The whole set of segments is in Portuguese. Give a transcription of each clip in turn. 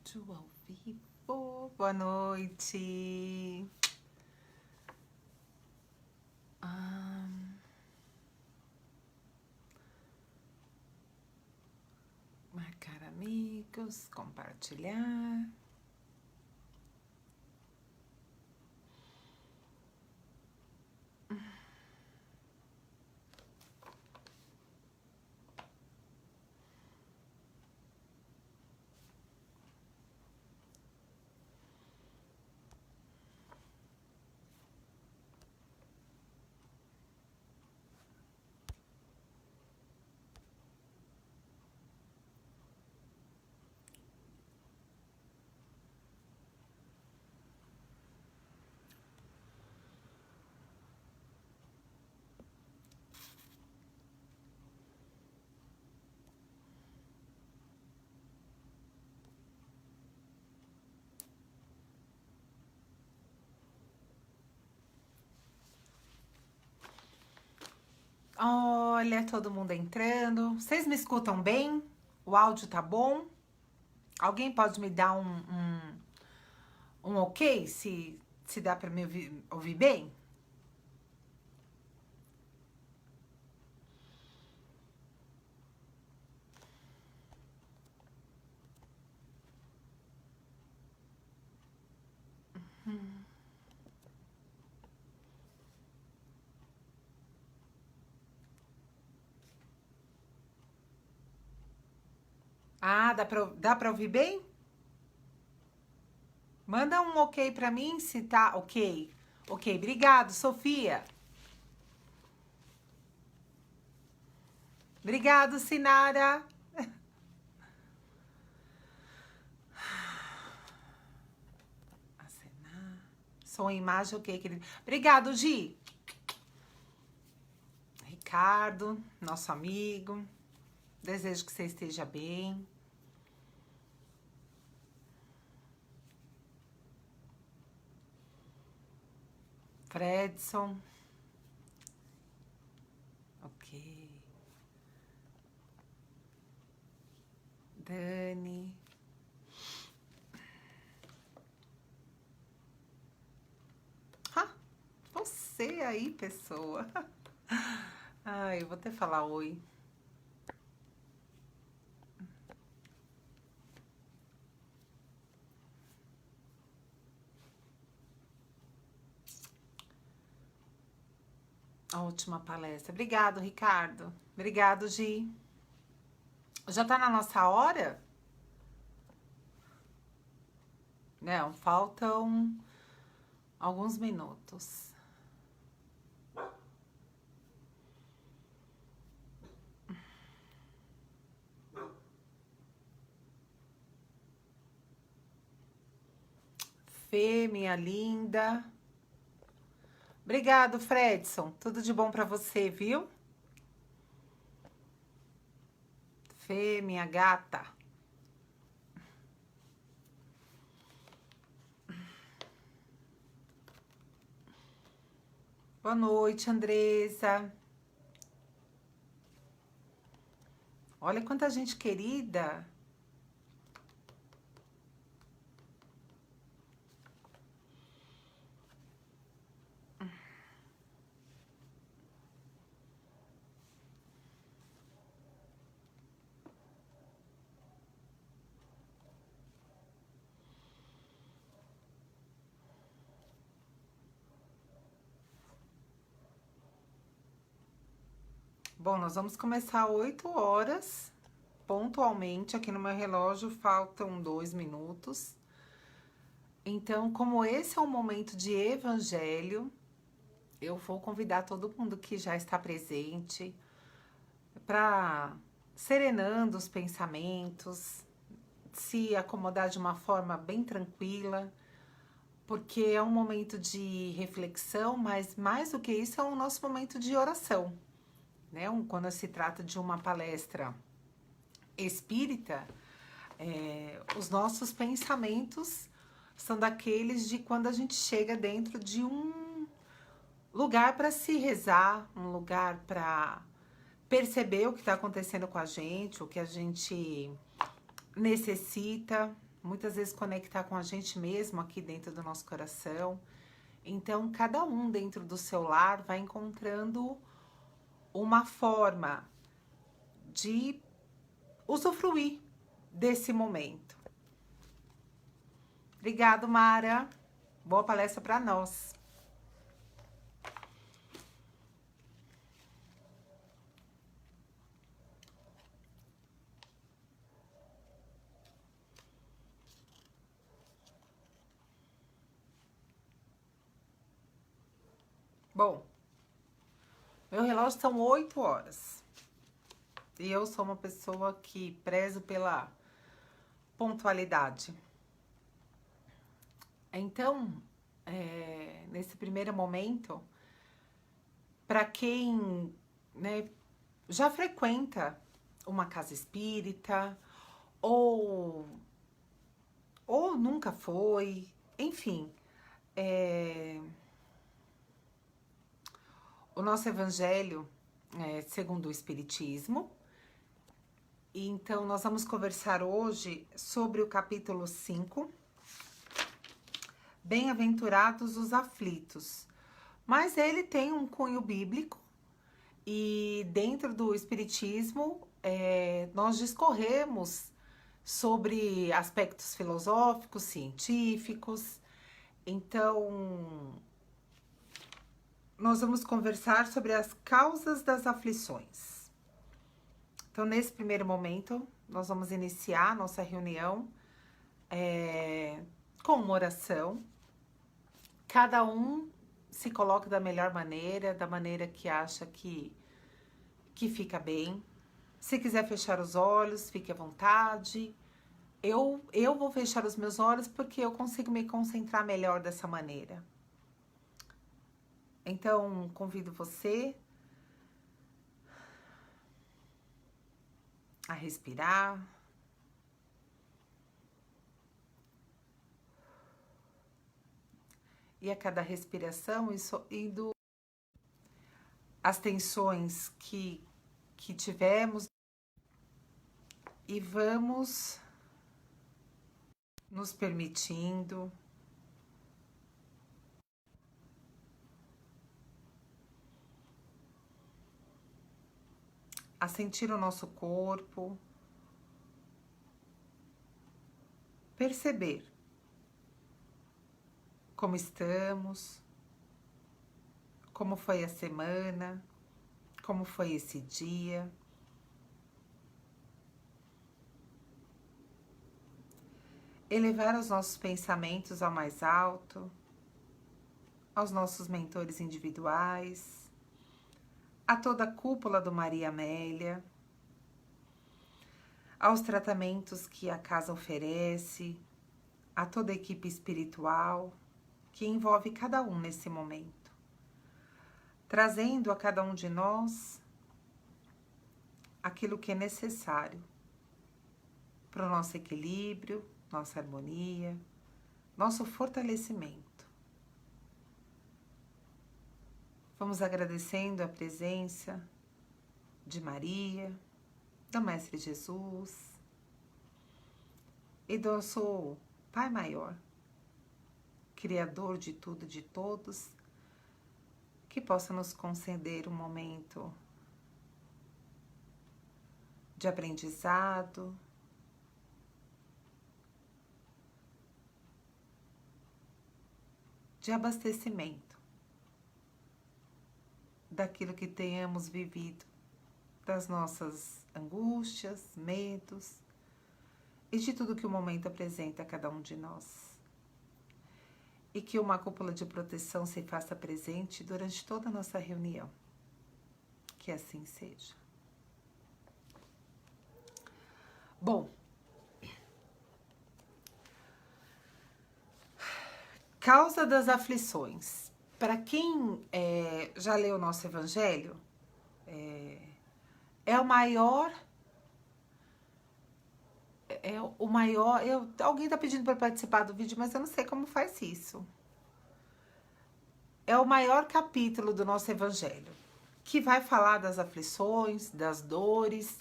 Áudio ao vivo. Boa noite. Marcar amigos, compartilhar. Olha, todo mundo entrando. Vocês me escutam bem? O áudio tá bom? Alguém pode me dar um ok? Se dá pra me ouvir bem? Ah, dá pra ouvir bem? Manda um ok pra mim se tá ok. Ok, obrigado, Sofia. Obrigado, Sinara. Acenar. Som e imagem, ok, querido. Obrigado, Gi. Ricardo, nosso amigo. Desejo que você esteja bem. Fredson. Ok. Dani. Ah, você aí, pessoa. Ai, eu vou até falar oi. A última palestra. Obrigado, Ricardo. Obrigado, Gi. Já tá na nossa hora? Não, faltam alguns minutos. Fê, minha linda. Obrigado, Fredson. Tudo de bom pra você, viu? Fê, minha gata. Boa noite, Andressa. Olha quanta gente querida. Bom, nós vamos começar 8 horas, pontualmente. Aqui no meu relógio faltam 2 minutos. Então, como esse é um momento de evangelho, eu vou convidar todo mundo que já está presente para serenando os pensamentos, se acomodar de uma forma bem tranquila, porque é um momento de reflexão, mas mais do que isso é o nosso momento de oração, né? Quando se trata de uma palestra espírita, os nossos pensamentos são daqueles de quando a gente chega dentro de um lugar para se rezar, um lugar para perceber o que está acontecendo com a gente, o que a gente necessita, muitas vezes conectar com a gente mesmo aqui dentro do nosso coração. Então, cada um dentro do seu lar vai encontrando uma forma de usufruir desse momento. Obrigado, Mara. Boa palestra para nós. Bom, meu relógio são 8 horas. E eu sou uma pessoa que prezo pela pontualidade. Então, nesse primeiro momento, para quem, né, já frequenta uma casa espírita ou nunca foi, enfim, o nosso evangelho segundo o Espiritismo. Então, nós vamos conversar hoje sobre o capítulo 5, Bem-aventurados os aflitos. Mas ele tem um cunho bíblico e dentro do Espiritismo nós discorremos sobre aspectos filosóficos, científicos. Então, nós vamos conversar sobre as causas das aflições. Então, nesse primeiro momento, nós vamos iniciar nossa reunião com uma oração. Cada um se coloca da melhor maneira, da maneira que acha que fica bem. Se quiser fechar os olhos, fique à vontade. Eu vou fechar os meus olhos porque eu consigo me concentrar melhor dessa maneira. Então, convido você a respirar. E a cada respiração, isso indo as tensões que tivemos. E vamos nos permitindo a sentir o nosso corpo, perceber como estamos, como foi a semana, como foi esse dia. Elevar os nossos pensamentos ao mais alto, aos nossos mentores individuais, a toda a cúpula do Maria Amélia, aos tratamentos que a casa oferece, a toda a equipe espiritual que envolve cada um nesse momento, trazendo a cada um de nós aquilo que é necessário para o nosso equilíbrio, nossa harmonia, nosso fortalecimento. Vamos agradecendo a presença de Maria, do Mestre Jesus e do nosso Pai Maior, Criador de tudo e de todos, que possa nos conceder um momento de aprendizado, de abastecimento daquilo que tenhamos vivido, das nossas angústias, medos e de tudo que o momento apresenta a cada um de nós. E que uma cúpula de proteção se faça presente durante toda a nossa reunião. Que assim seja. Bom, causa das aflições. Para quem já leu o nosso Evangelho, é o maior. Alguém está pedindo para participar do vídeo, mas eu não sei como faz isso. É o maior capítulo do nosso Evangelho, que vai falar das aflições, das dores,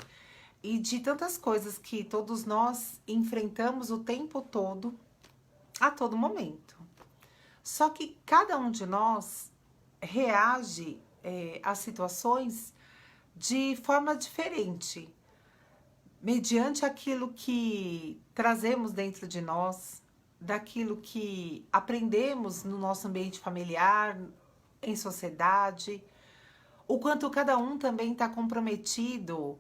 e de tantas coisas que todos nós enfrentamos o tempo todo, a todo momento. Só que cada um de nós reage às situações de forma diferente, mediante aquilo que trazemos dentro de nós, daquilo que aprendemos no nosso ambiente familiar, em sociedade, o quanto cada um também está comprometido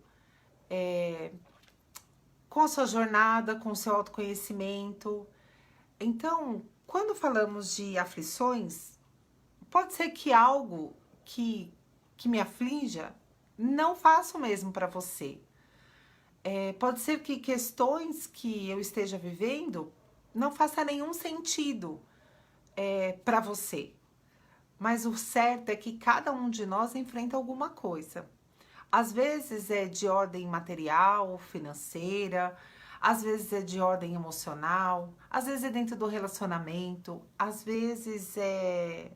com a sua jornada, com o seu autoconhecimento. Então, quando falamos de aflições, pode ser que algo que me aflinja não faça o mesmo para você. Pode ser que questões que eu esteja vivendo não faça nenhum sentido para você. Mas o certo é que cada um de nós enfrenta alguma coisa. Às vezes é de ordem material, financeira, às vezes é de ordem emocional, às vezes é dentro do relacionamento, às vezes é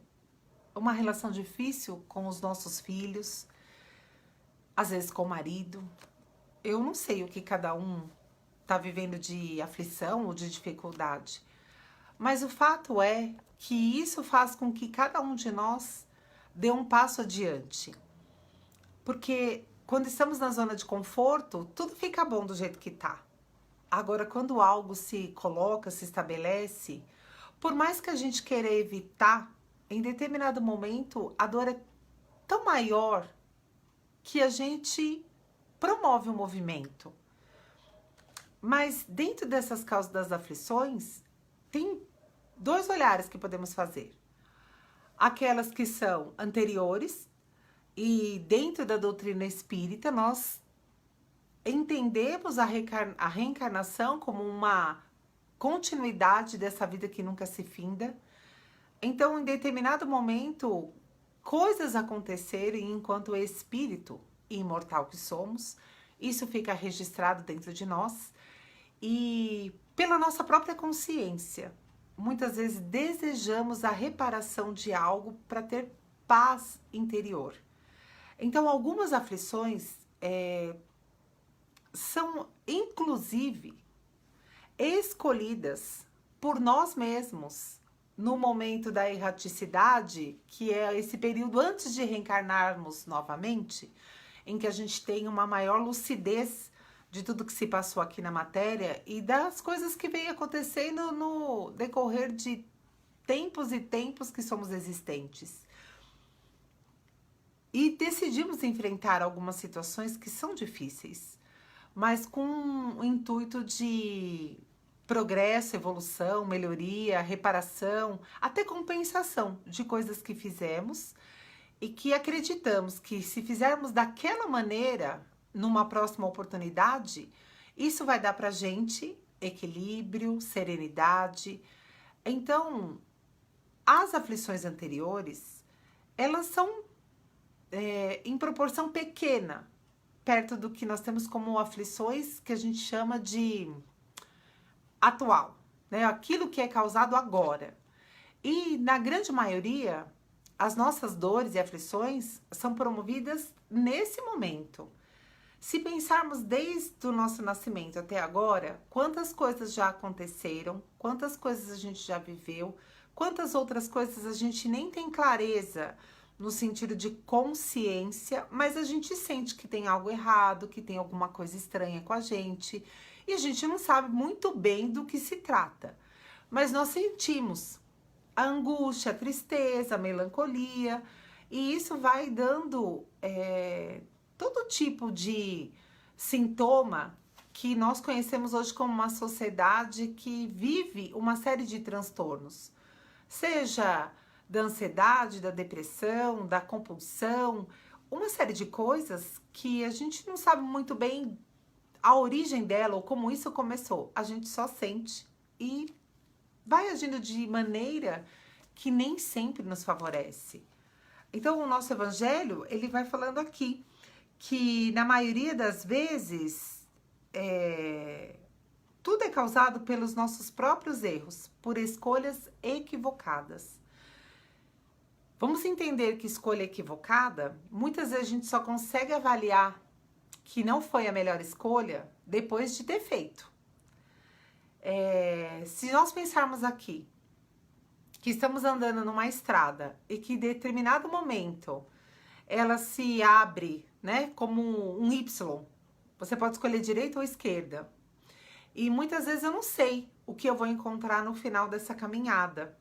uma relação difícil com os nossos filhos, às vezes com o marido. Eu não sei o que cada um está vivendo de aflição ou de dificuldade, mas o fato é que isso faz com que cada um de nós dê um passo adiante. Porque quando estamos na zona de conforto, tudo fica bom do jeito que tá. Agora, quando algo se coloca, se estabelece, por mais que a gente queira evitar, em determinado momento, a dor é tão maior que a gente promove o movimento. Mas dentro dessas causas das aflições, tem dois olhares que podemos fazer. Aquelas que são anteriores, e dentro da doutrina espírita, nós entendemos a reencarnação como uma continuidade dessa vida que nunca se finda. Então, em determinado momento, coisas acontecerem enquanto espírito imortal que somos, isso fica registrado dentro de nós e pela nossa própria consciência. Muitas vezes desejamos a reparação de algo para ter paz interior. Então, algumas aflições são, inclusive, escolhidas por nós mesmos no momento da erraticidade, que é esse período antes de reencarnarmos novamente, em que a gente tem uma maior lucidez de tudo que se passou aqui na matéria e das coisas que vem acontecendo no decorrer de tempos e tempos que somos existentes. E decidimos enfrentar algumas situações que são difíceis, mas com o intuito de progresso, evolução, melhoria, reparação, até compensação de coisas que fizemos e que acreditamos que se fizermos daquela maneira, numa próxima oportunidade, isso vai dar pra gente equilíbrio, serenidade. Então, as aflições anteriores, elas são em proporção pequena, perto do que nós temos como aflições que a gente chama de atual, né? Aquilo que é causado agora. E na grande maioria, as nossas dores e aflições são promovidas nesse momento. Se pensarmos desde o nosso nascimento até agora, quantas coisas já aconteceram, quantas coisas a gente já viveu, quantas outras coisas a gente nem tem clareza no sentido de consciência, mas a gente sente que tem algo errado, que tem alguma coisa estranha com a gente, e a gente não sabe muito bem do que se trata. Mas nós sentimos a angústia, a tristeza, a melancolia, e isso vai dando todo tipo de sintoma que nós conhecemos hoje como uma sociedade que vive uma série de transtornos, seja da ansiedade, da depressão, da compulsão, uma série de coisas que a gente não sabe muito bem a origem dela ou como isso começou. A gente só sente e vai agindo de maneira que nem sempre nos favorece. Então, o nosso evangelho, ele vai falando aqui que na maioria das vezes tudo é causado pelos nossos próprios erros, por escolhas equivocadas. Vamos entender que escolha equivocada, muitas vezes a gente só consegue avaliar que não foi a melhor escolha depois de ter feito. Se nós pensarmos aqui que estamos andando numa estrada e que em determinado momento ela se abre, né, como um Y, você pode escolher direita ou esquerda. E muitas vezes eu não sei o que eu vou encontrar no final dessa caminhada.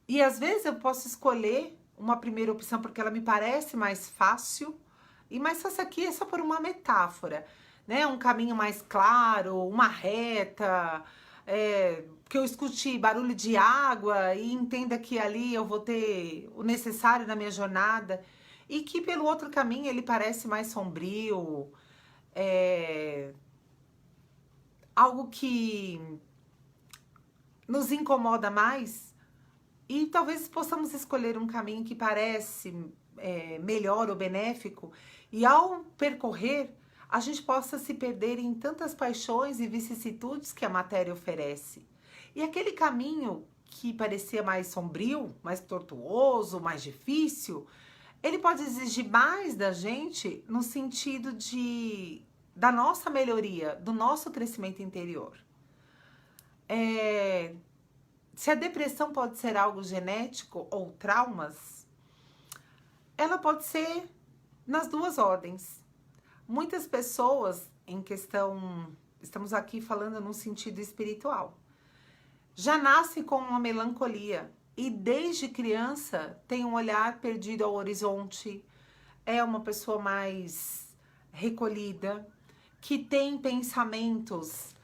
E às vezes eu posso escolher uma primeira opção porque ela me parece mais fácil. E mais fácil aqui é só por uma metáfora, né? Um caminho mais claro, uma reta, que eu escute barulho de água e entenda que ali eu vou ter o necessário na minha jornada. E que pelo outro caminho ele parece mais sombrio, algo que nos incomoda mais. E talvez possamos escolher um caminho que parece melhor ou benéfico, e ao percorrer, a gente possa se perder em tantas paixões e vicissitudes que a matéria oferece. E aquele caminho que parecia mais sombrio, mais tortuoso, mais difícil, ele pode exigir mais da gente no sentido da nossa melhoria, do nosso crescimento interior. Se a depressão pode ser algo genético ou traumas, ela pode ser nas duas ordens. Muitas pessoas estamos aqui falando num sentido espiritual, já nascem com uma melancolia e desde criança tem um olhar perdido ao horizonte, é uma pessoa mais recolhida, que tem pensamentos...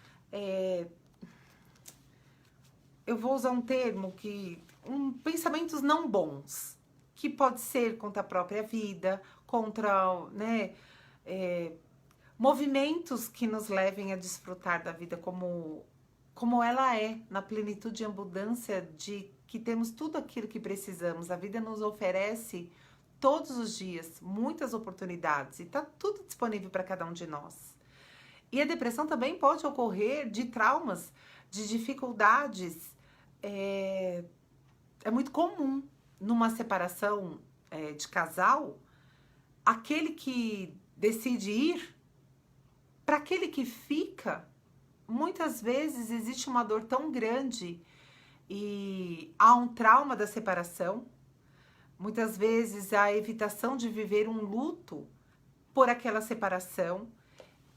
eu vou usar um termo pensamentos não bons, que pode ser contra a própria vida, contra, né, movimentos que nos levem a desfrutar da vida como ela é, na plenitude e abundância de que temos tudo aquilo que precisamos. A vida nos oferece todos os dias muitas oportunidades e está tudo disponível para cada um de nós. E a depressão também pode ocorrer de traumas, de dificuldades. É muito comum numa separação de casal, aquele que decide ir, para aquele que fica, muitas vezes existe uma dor tão grande e há um trauma da separação, muitas vezes a evitação de viver um luto por aquela separação,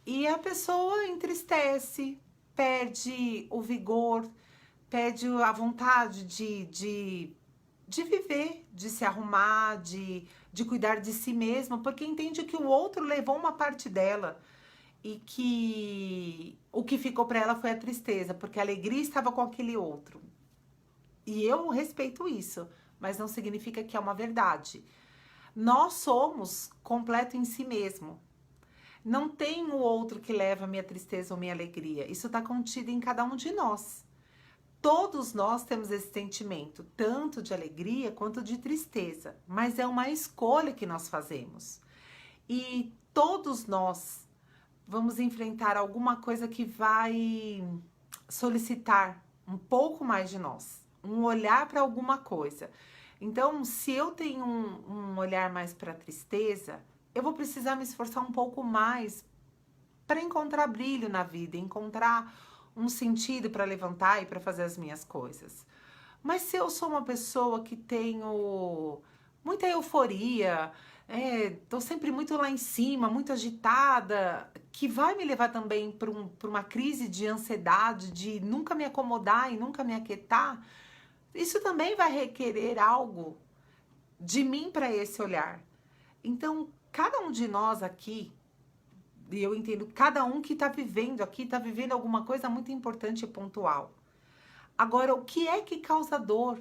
e a pessoa entristece, perde o vigor, perde a vontade de viver, de se arrumar, de cuidar de si mesma, porque entende que o outro levou uma parte dela e que o que ficou para ela foi a tristeza, porque a alegria estava com aquele outro. E eu respeito isso, mas não significa que é uma verdade. Nós somos completo em si mesmo. Não tem o outro que leva a minha tristeza ou minha alegria. Isso está contido em cada um de nós. Todos nós temos esse sentimento, tanto de alegria quanto de tristeza, mas é uma escolha que nós fazemos. E todos nós vamos enfrentar alguma coisa que vai solicitar um pouco mais de nós, um olhar para alguma coisa. Então, se eu tenho um olhar mais para a tristeza, eu vou precisar me esforçar um pouco mais para encontrar brilho na vida, encontrar um sentido para levantar e para fazer as minhas coisas. Mas se eu sou uma pessoa que tenho muita euforia, tô sempre muito lá em cima, muito agitada, que vai me levar também para uma crise de ansiedade, de nunca me acomodar e nunca me aquietar, isso também vai requerer algo de mim para esse olhar. Então, cada um de nós aqui, e eu entendo, cada um que está vivendo aqui, está vivendo alguma coisa muito importante e pontual. Agora, o que é que causa dor?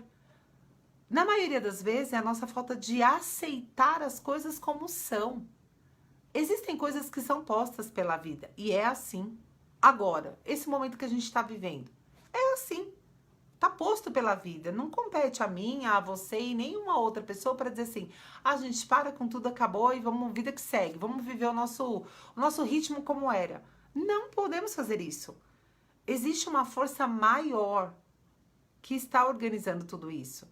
Na maioria das vezes, é a nossa falta de aceitar as coisas como são. Existem coisas que são postas pela vida, e é assim. Agora, esse momento que a gente está vivendo, é assim. Tá posto pela vida, não compete a mim, a você e nenhuma outra pessoa para dizer assim, a gente para com tudo, acabou e vamos, vida que segue, vamos viver o nosso ritmo como era. Não podemos fazer isso. Existe uma força maior que está organizando tudo isso.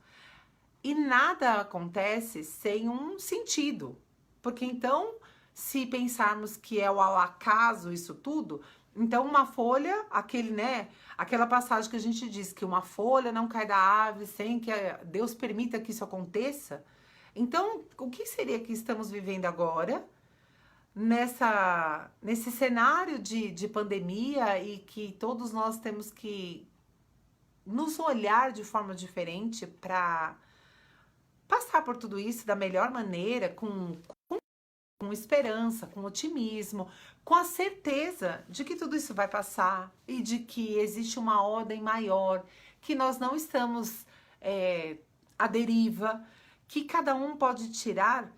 E nada acontece sem um sentido, porque então Se pensarmos que é o ao acaso isso tudo, então uma folha, aquela passagem que a gente diz que uma folha não cai da árvore sem que Deus permita que isso aconteça. Então, o que seria que estamos vivendo agora, nesse cenário de pandemia e que todos nós temos que nos olhar de forma diferente para passar por tudo isso da melhor maneira, com esperança, com otimismo, com a certeza de que tudo isso vai passar e de que existe uma ordem maior, que nós não estamos à deriva, que cada um pode tirar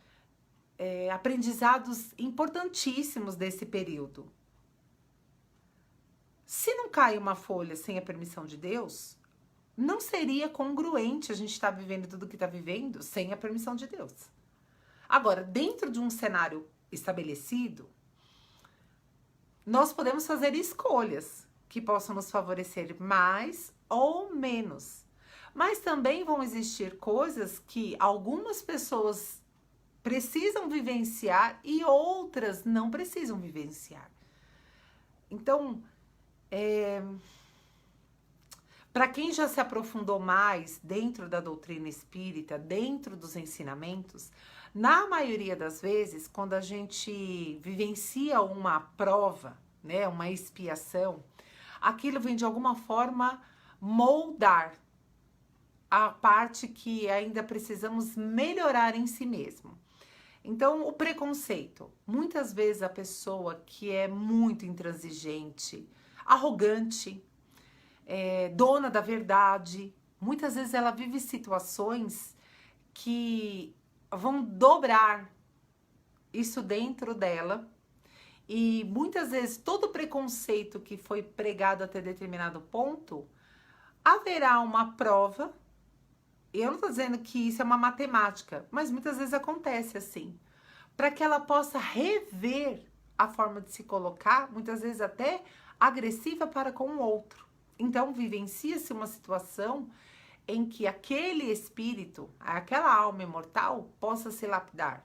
aprendizados importantíssimos desse período. Se não cai uma folha sem a permissão de Deus, não seria congruente a gente estar vivendo tudo que está vivendo sem a permissão de Deus. Agora, dentro de um cenário estabelecido, nós podemos fazer escolhas que possam nos favorecer mais ou menos. Mas também vão existir coisas que algumas pessoas precisam vivenciar e outras não precisam vivenciar. Então, para quem já se aprofundou mais dentro da doutrina espírita, dentro dos ensinamentos, na maioria das vezes, quando a gente vivencia uma prova, né, uma expiação, aquilo vem de alguma forma moldar a parte que ainda precisamos melhorar em si mesmo. Então, o preconceito. Muitas vezes a pessoa que é muito intransigente, arrogante, dona da verdade, muitas vezes ela vive situações que vão dobrar isso dentro dela e muitas vezes todo preconceito que foi pregado até determinado ponto, haverá uma prova. Eu não estou dizendo que isso é uma matemática, mas muitas vezes acontece assim, para que ela possa rever a forma de se colocar, muitas vezes até agressiva para com o outro. Então, vivencia-se uma situação em que aquele espírito, aquela alma imortal, possa se lapidar.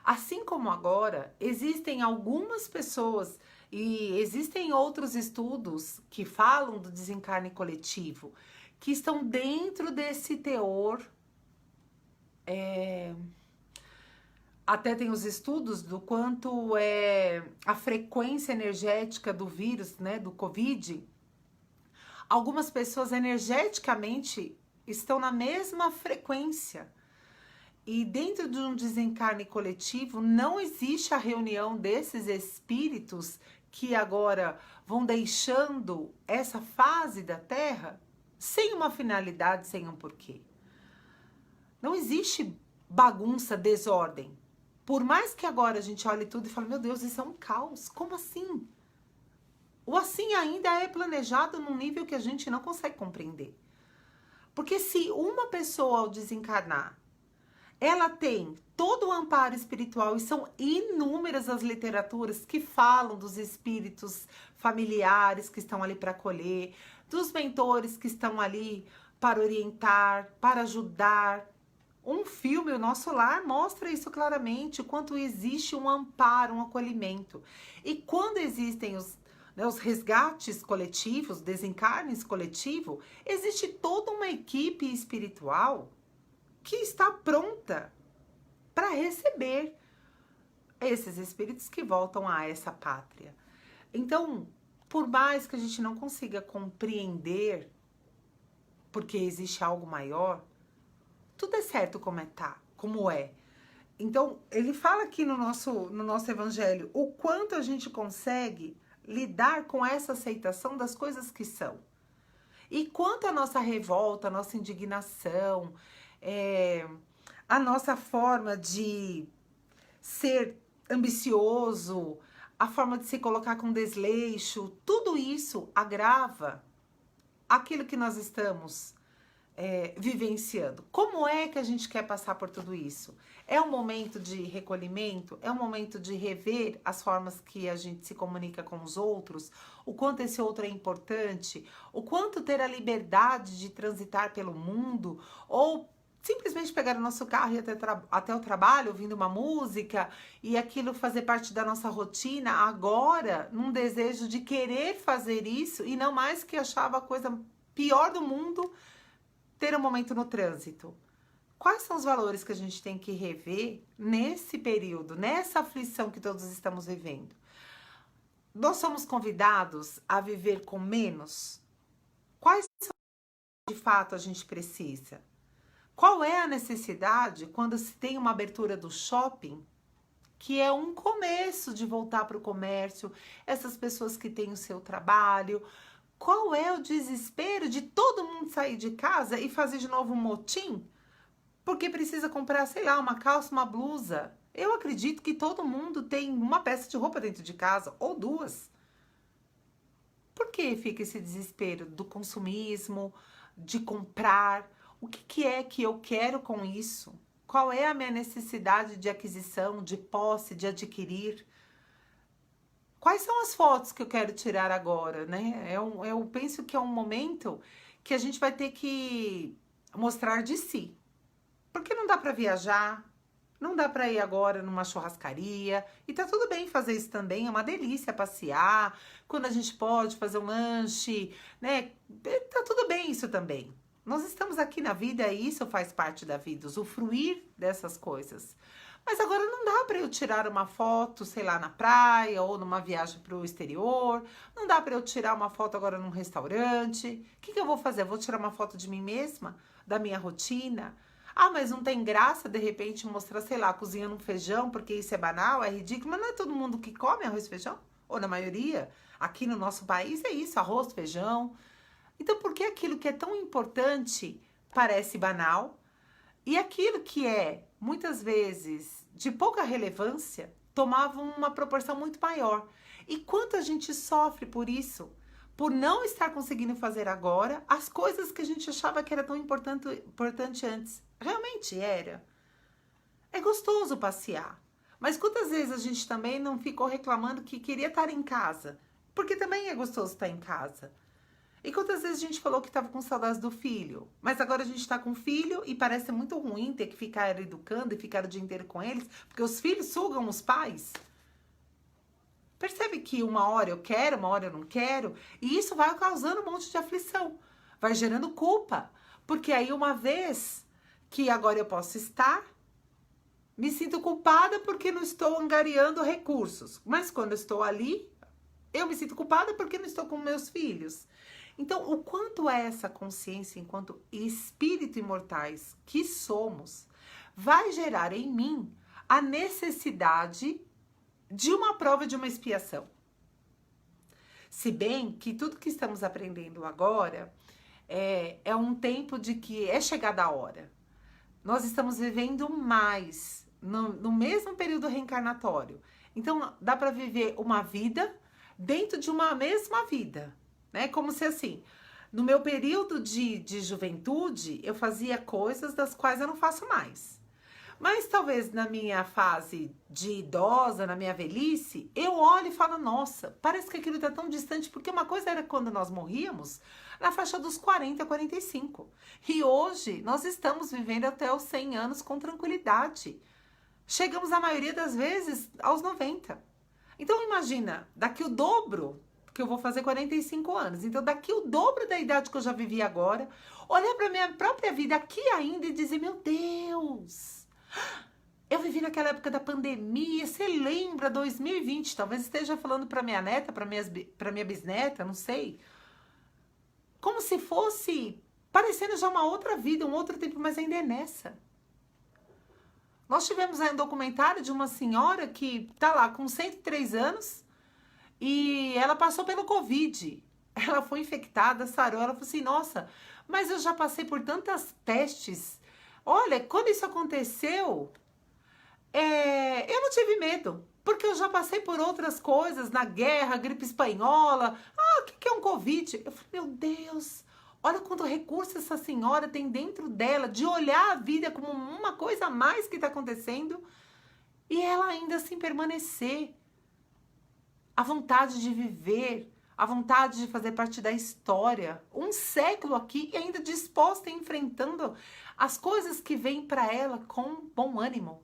Assim como agora, existem algumas pessoas e existem outros estudos que falam do desencarne coletivo, que estão dentro desse teor. Até tem os estudos do quanto é a frequência energética do vírus, né, do Covid. Algumas pessoas energeticamente estão na mesma frequência. E dentro de um desencarne coletivo não existe a reunião desses espíritos que agora vão deixando essa fase da Terra sem uma finalidade, sem um porquê. Não existe bagunça, desordem. Por mais que agora a gente olhe tudo e fale, meu Deus, isso é um caos. Como assim? O assim ainda é planejado num nível que a gente não consegue compreender. Porque se uma pessoa ao desencarnar, ela tem todo o amparo espiritual, e são inúmeras as literaturas que falam dos espíritos familiares que estão ali para acolher, dos mentores que estão ali para orientar, para ajudar. Um filme, O Nosso Lar, mostra isso claramente, o quanto existe um amparo, um acolhimento. E quando existem os resgates coletivos, desencarnes coletivo, existe toda uma equipe espiritual que está pronta para receber esses espíritos que voltam a essa pátria. Então, por mais que a gente não consiga compreender porque existe algo maior, tudo é certo como é. Então, ele fala aqui no nosso evangelho o quanto a gente consegue lidar com essa aceitação das coisas que são. E quanto a nossa revolta, a nossa indignação, a nossa forma de ser ambicioso, a forma de se colocar com desleixo, tudo isso agrava aquilo que nós estamos vivenciando. Como é que a gente quer passar por tudo isso? É um momento de recolhimento? É um momento de rever as formas que a gente se comunica com os outros? O quanto esse outro é importante? O quanto ter a liberdade de transitar pelo mundo? Ou simplesmente pegar o nosso carro e ir até o trabalho, ouvindo uma música, e aquilo fazer parte da nossa rotina, agora, num desejo de querer fazer isso, e não mais que achava a coisa pior do mundo ter um momento no trânsito. Quais são os valores que a gente tem que rever nesse período, nessa aflição que todos estamos vivendo? Nós somos convidados a viver com menos? Quais de fato a gente precisa? Qual é a necessidade quando se tem uma abertura do shopping, que é um começo de voltar para o comércio, essas pessoas que têm o seu trabalho? Qual é o desespero de todo mundo sair de casa e fazer de novo um motim? Porque precisa comprar, sei lá, uma calça, uma blusa. Eu acredito que todo mundo tem uma peça de roupa dentro de casa, ou duas. Por que fica esse desespero do consumismo, de comprar? O que é que eu quero com isso? Qual é a minha necessidade de aquisição, de posse, de adquirir? Quais são as fotos que eu quero tirar agora, né? Eu penso que é um momento que a gente vai ter que mostrar de si. Porque não dá para viajar, não dá para ir agora numa churrascaria, e tá tudo bem fazer isso também, é uma delícia passear, quando a gente pode fazer um lanche, né? Tá tudo bem isso também. Nós estamos aqui na vida e isso faz parte da vida, usufruir dessas coisas. Mas agora não dá para eu tirar uma foto, sei lá, na praia ou numa viagem para o exterior. Não dá para eu tirar uma foto agora num restaurante. O que eu vou fazer? Eu vou tirar uma foto de mim mesma, da minha rotina? Ah, mas não tem graça, de repente, mostrar, sei lá, cozinhando um feijão, porque isso é banal, é ridículo. Mas não é todo mundo que come arroz e feijão? Ou na maioria? Aqui no nosso país é isso, arroz, feijão. Então, por que aquilo que é tão importante parece banal? E aquilo que é, muitas vezes, de pouca relevância, tomava uma proporção muito maior. E quanto a gente sofre por isso? Por não estar conseguindo fazer agora as coisas que a gente achava que era tão importante antes. Realmente era. É gostoso passear. Mas quantas vezes a gente também não ficou reclamando que queria estar em casa? Porque também é gostoso estar em casa. E quantas vezes a gente falou que estava com saudades do filho, mas agora a gente está com filho e parece muito ruim ter que ficar educando e ficar o dia inteiro com eles, porque os filhos sugam os pais. Percebe que uma hora eu quero, uma hora eu não quero, e isso vai causando um monte de aflição, vai gerando culpa, porque aí uma vez que agora eu posso estar, me sinto culpada porque não estou angariando recursos, mas quando eu estou ali, eu me sinto culpada porque não estou com meus filhos. Então, o quanto é essa consciência enquanto espírito imortais que somos, vai gerar em mim a necessidade de uma prova, de uma expiação. Se bem que tudo que estamos aprendendo agora é um tempo de que é chegada a hora. Nós estamos vivendo mais no mesmo período reencarnatório. Então, dá para viver uma vida dentro de uma mesma vida. Né? Como se assim, no meu período de juventude, eu fazia coisas das quais eu não faço mais. Mas talvez na minha fase de idosa, na minha velhice, eu olho e falo, nossa, parece que aquilo está tão distante, porque uma coisa era quando nós morríamos, na faixa dos 40 a 45. E hoje nós estamos vivendo até os 100 anos com tranquilidade. Chegamos, a maioria das vezes, aos 90. Então imagina, daqui o dobro, que eu vou fazer 45 anos. Então, daqui o dobro da idade que eu já vivi agora, olhar para minha própria vida aqui ainda e dizer, meu Deus, eu vivi naquela época da pandemia, você lembra, 2020, talvez esteja falando para minha neta, para minha bisneta, não sei. Como se fosse parecendo já uma outra vida, um outro tempo, mas ainda é nessa. Nós tivemos aí um documentário de uma senhora que tá lá com 103 anos, e ela passou pelo Covid, ela foi infectada, sarou, ela falou assim, nossa, mas eu já passei por tantas pestes, olha, quando isso aconteceu, eu não tive medo, porque eu já passei por outras coisas, na guerra, gripe espanhola, o que é um Covid? Eu falei, meu Deus, olha quanto recurso essa senhora tem dentro dela, de olhar a vida como uma coisa a mais que está acontecendo, e ela ainda assim permanecer. A vontade de viver, a vontade de fazer parte da história, um século aqui e ainda disposta e enfrentando as coisas que vêm para ela com bom ânimo.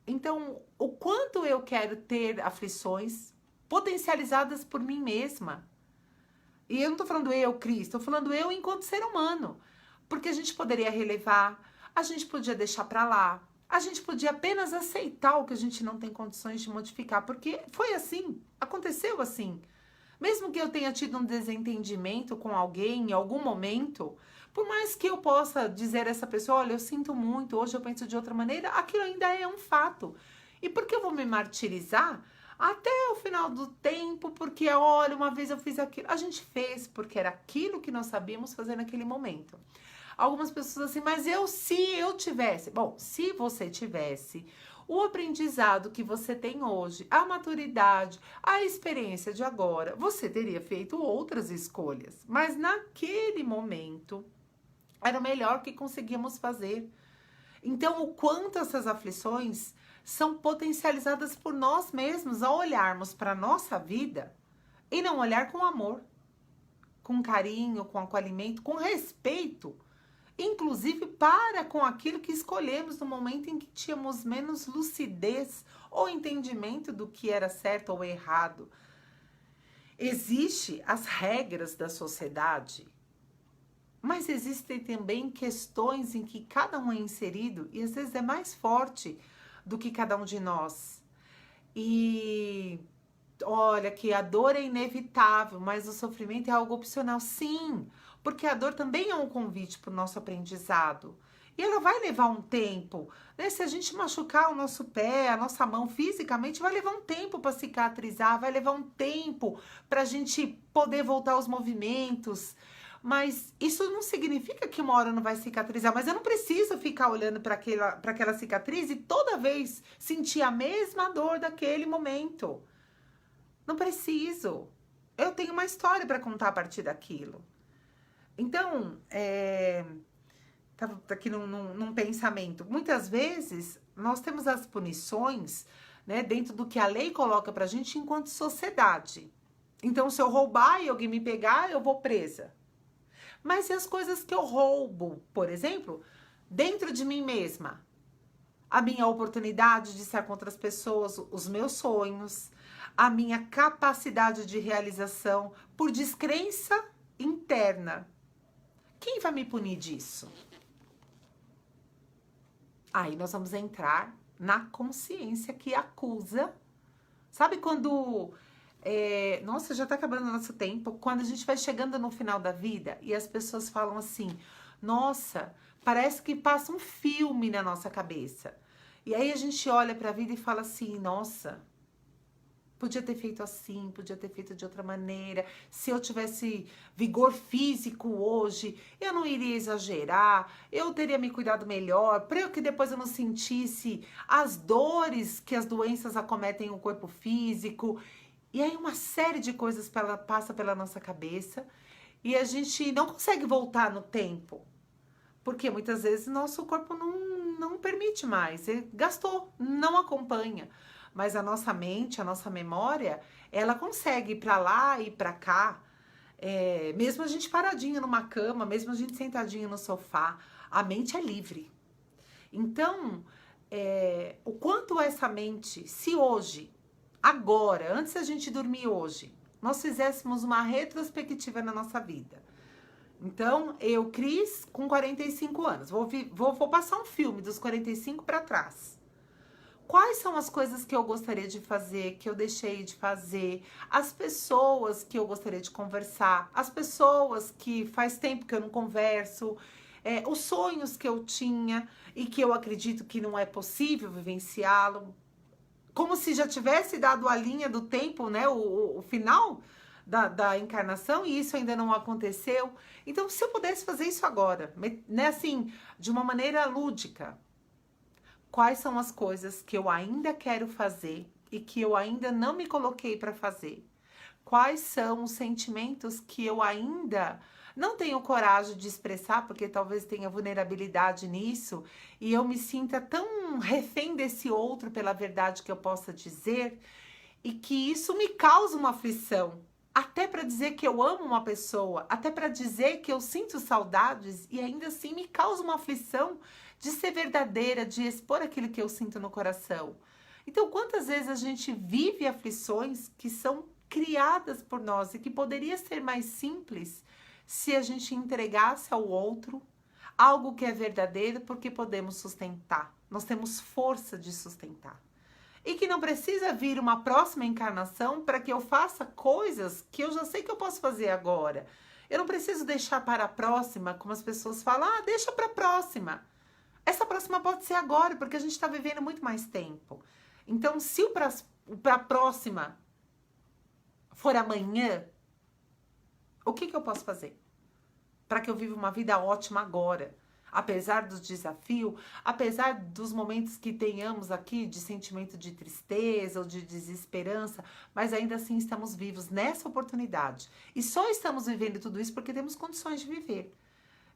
Então, o quanto eu quero ter aflições potencializadas por mim mesma. E eu não tô falando eu, Cris, tô falando eu enquanto ser humano. Porque a gente poderia relevar, a gente podia deixar pra lá, a gente podia apenas aceitar o que a gente não tem condições de modificar, porque foi assim, aconteceu assim. Mesmo que eu tenha tido um desentendimento com alguém em algum momento, por mais que eu possa dizer a essa pessoa, olha, eu sinto muito, hoje eu penso de outra maneira, aquilo ainda é um fato. E por que eu vou me martirizar até o final do tempo? Porque, olha, uma vez eu fiz aquilo. A gente fez porque era aquilo que nós sabíamos fazer naquele momento. Algumas pessoas assim, mas se eu tivesse... Bom, se você tivesse o aprendizado que você tem hoje, a maturidade, a experiência de agora, você teria feito outras escolhas. Mas naquele momento, era o melhor que conseguíamos fazer. Então, o quanto essas aflições são potencializadas por nós mesmos ao olharmos para a nossa vida e não olhar com amor, com carinho, com acolhimento, com respeito, inclusive para com aquilo que escolhemos no momento em que tínhamos menos lucidez ou entendimento do que era certo ou errado. Existem as regras da sociedade, mas existem também questões em que cada um é inserido e às vezes é mais forte do que cada um de nós. E olha que a dor é inevitável, mas o sofrimento é algo opcional. Sim, porque a dor também é um convite para o nosso aprendizado. E ela vai levar um tempo, né? Se a gente machucar o nosso pé, a nossa mão fisicamente, vai levar um tempo para cicatrizar, vai levar um tempo para a gente poder voltar aos movimentos. Mas isso não significa que uma hora não vai cicatrizar. Mas eu não preciso ficar olhando para aquela cicatriz e toda vez sentir a mesma dor daquele momento. Não preciso. Eu tenho uma história para contar a partir daquilo. Então, tá aqui num pensamento. Muitas vezes, nós temos as punições, né, dentro do que a lei coloca pra gente enquanto sociedade. Então, se eu roubar e alguém me pegar, eu vou presa. Mas e as coisas que eu roubo, por exemplo, dentro de mim mesma? A minha oportunidade de estar com outras pessoas, os meus sonhos, a minha capacidade de realização por descrença interna. Quem vai me punir disso? Aí nós vamos entrar na consciência que acusa. Sabe quando... nossa, já tá acabando o nosso tempo. Quando a gente vai chegando no final da vida e as pessoas falam assim, nossa, parece que passa um filme na nossa cabeça. E aí a gente olha pra vida e fala assim, nossa, podia ter feito assim, podia ter feito de outra maneira. Se eu tivesse vigor físico hoje, eu não iria exagerar, eu teria me cuidado melhor, para que depois eu não sentisse as dores que as doenças acometem o corpo físico. E aí uma série de coisas passa pela nossa cabeça e a gente não consegue voltar no tempo. Porque muitas vezes nosso corpo não permite mais, ele gastou, não acompanha. Mas a nossa mente, a nossa memória, ela consegue ir pra lá e pra cá. Mesmo a gente paradinha numa cama, mesmo a gente sentadinho no sofá, a mente é livre. Então, o quanto essa mente, se hoje... Agora, antes da gente dormir hoje, nós fizéssemos uma retrospectiva na nossa vida. Então, eu, Cris, com 45 anos, vou passar um filme dos 45 para trás. Quais são as coisas que eu gostaria de fazer, que eu deixei de fazer? As pessoas que eu gostaria de conversar, as pessoas que faz tempo que eu não converso, os sonhos que eu tinha e que eu acredito que não é possível vivenciá-lo. Como se já tivesse dado a linha do tempo, né? O final da encarnação e isso ainda não aconteceu. Então, se eu pudesse fazer isso agora, né? Assim, de uma maneira lúdica, quais são as coisas que eu ainda quero fazer e que eu ainda não me coloquei para fazer? Quais são os sentimentos que eu ainda não tenho coragem de expressar, porque talvez tenha vulnerabilidade nisso, e eu me sinta tão refém desse outro pela verdade que eu possa dizer, e que isso me causa uma aflição. até para dizer que eu amo uma pessoa, até para dizer que eu sinto saudades e ainda assim me causa uma aflição de ser verdadeira, de expor aquilo que eu sinto no coração. Então, quantas vezes a gente vive aflições que são criadas por nós e que poderia ser mais simples se a gente entregasse ao outro algo que é verdadeiro, porque podemos sustentar. Nós temos força de sustentar. E que não precisa vir uma próxima encarnação para que eu faça coisas que eu já sei que eu posso fazer agora. Eu não preciso deixar para a próxima, como as pessoas falam, deixa para a próxima. Essa próxima pode ser agora, porque a gente está vivendo muito mais tempo. Então, se o para a próxima for amanhã, o que eu posso fazer para que eu viva uma vida ótima agora? Apesar dos desafios, apesar dos momentos que tenhamos aqui de sentimento de tristeza ou de desesperança, mas ainda assim estamos vivos nessa oportunidade. E só estamos vivendo tudo isso porque temos condições de viver.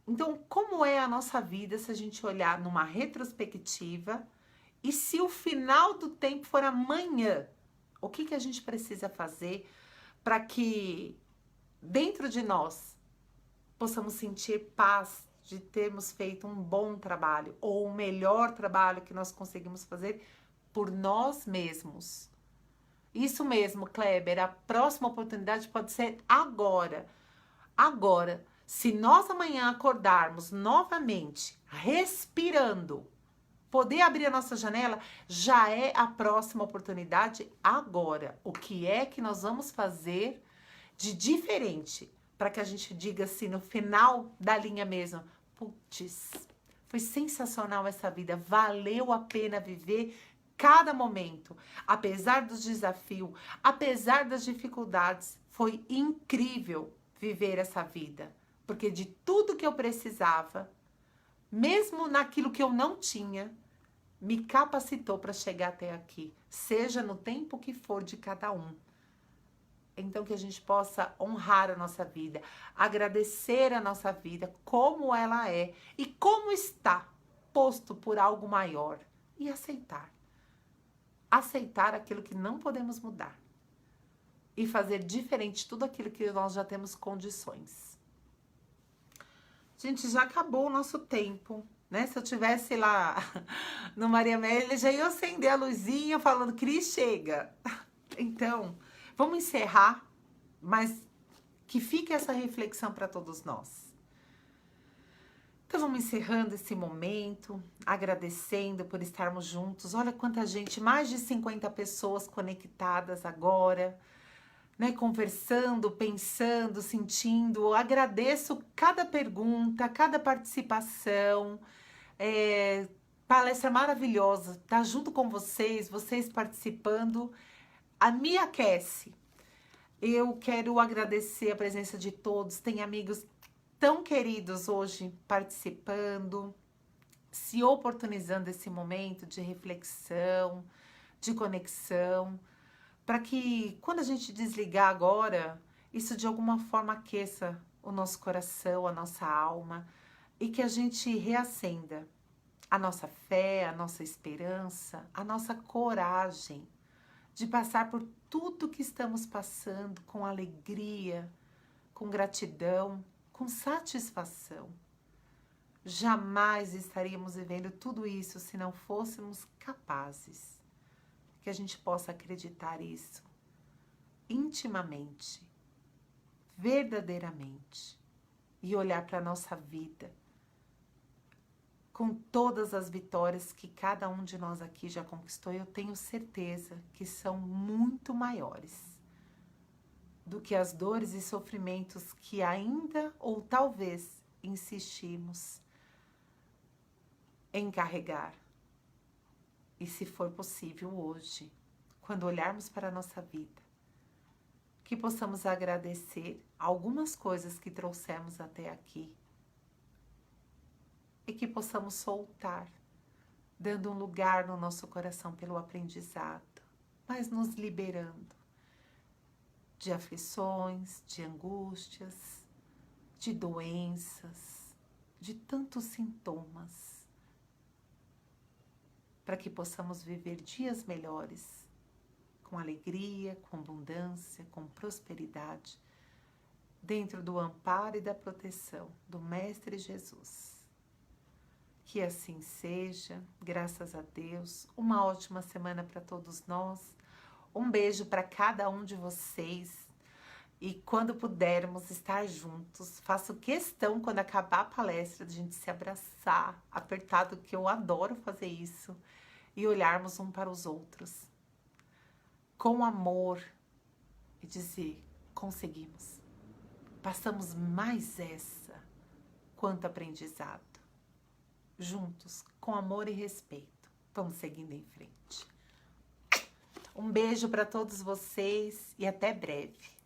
Então, como é a nossa vida se a gente olhar numa retrospectiva e se o final do tempo for amanhã? O que a gente precisa fazer para que dentro de nós possamos sentir paz de termos feito um bom trabalho ou o melhor trabalho que nós conseguimos fazer por nós mesmos. Isso mesmo, Kleber, a próxima oportunidade pode ser agora. Agora, se nós amanhã acordarmos novamente, respirando, poder abrir a nossa janela, já é a próxima oportunidade agora. O que é que nós vamos fazer de diferente para que a gente diga assim no final da linha mesmo, putz, foi sensacional essa vida, valeu a pena viver cada momento, apesar dos desafios, apesar das dificuldades, foi incrível viver essa vida, porque de tudo que eu precisava, mesmo naquilo que eu não tinha, me capacitou para chegar até aqui, seja no tempo que for de cada um. Então, que a gente possa honrar a nossa vida, agradecer a nossa vida como ela é e como está posto por algo maior e aceitar. Aceitar aquilo que não podemos mudar e fazer diferente tudo aquilo que nós já temos condições. Gente, já acabou o nosso tempo, né? Se eu tivesse lá no Maria Amélia, já ia acender a luzinha falando, Cris, chega. Então, vamos encerrar, mas que fique essa reflexão para todos nós. Então, vamos encerrando esse momento, agradecendo por estarmos juntos. Olha quanta gente, mais de 50 pessoas conectadas agora, né? Conversando, pensando, sentindo. Agradeço cada pergunta, cada participação. Palestra maravilhosa, tá junto com vocês, vocês participando. Me aquece. Eu quero agradecer a presença de todos. Tem amigos tão queridos hoje participando, se oportunizando esse momento de reflexão, de conexão, para que quando a gente desligar agora, isso de alguma forma aqueça o nosso coração, a nossa alma e que a gente reacenda a nossa fé, a nossa esperança, a nossa coragem de passar por tudo que estamos passando com alegria, com gratidão, com satisfação. Jamais estaríamos vivendo tudo isso se não fôssemos capazes. Que a gente possa acreditar isso intimamente, verdadeiramente, e olhar para a nossa vida com todas as vitórias que cada um de nós aqui já conquistou, eu tenho certeza que são muito maiores do que as dores e sofrimentos que ainda ou talvez insistimos em carregar. E se for possível hoje, quando olharmos para a nossa vida, que possamos agradecer algumas coisas que trouxemos até aqui, e que possamos soltar, dando um lugar no nosso coração pelo aprendizado, mas nos liberando de aflições, de angústias, de doenças, de tantos sintomas, para que possamos viver dias melhores, com alegria, com abundância, com prosperidade, dentro do amparo e da proteção do Mestre Jesus. Que assim seja, graças a Deus. Uma ótima semana para todos nós. Um beijo para cada um de vocês. E quando pudermos estar juntos, faço questão, quando acabar a palestra, de a gente se abraçar, apertado, que eu adoro fazer isso, e olharmos um para os outros, com amor, e dizer, conseguimos. Passamos mais essa, quanto aprendizado. Juntos, com amor e respeito, vamos seguindo em frente. Um beijo para todos vocês e até breve.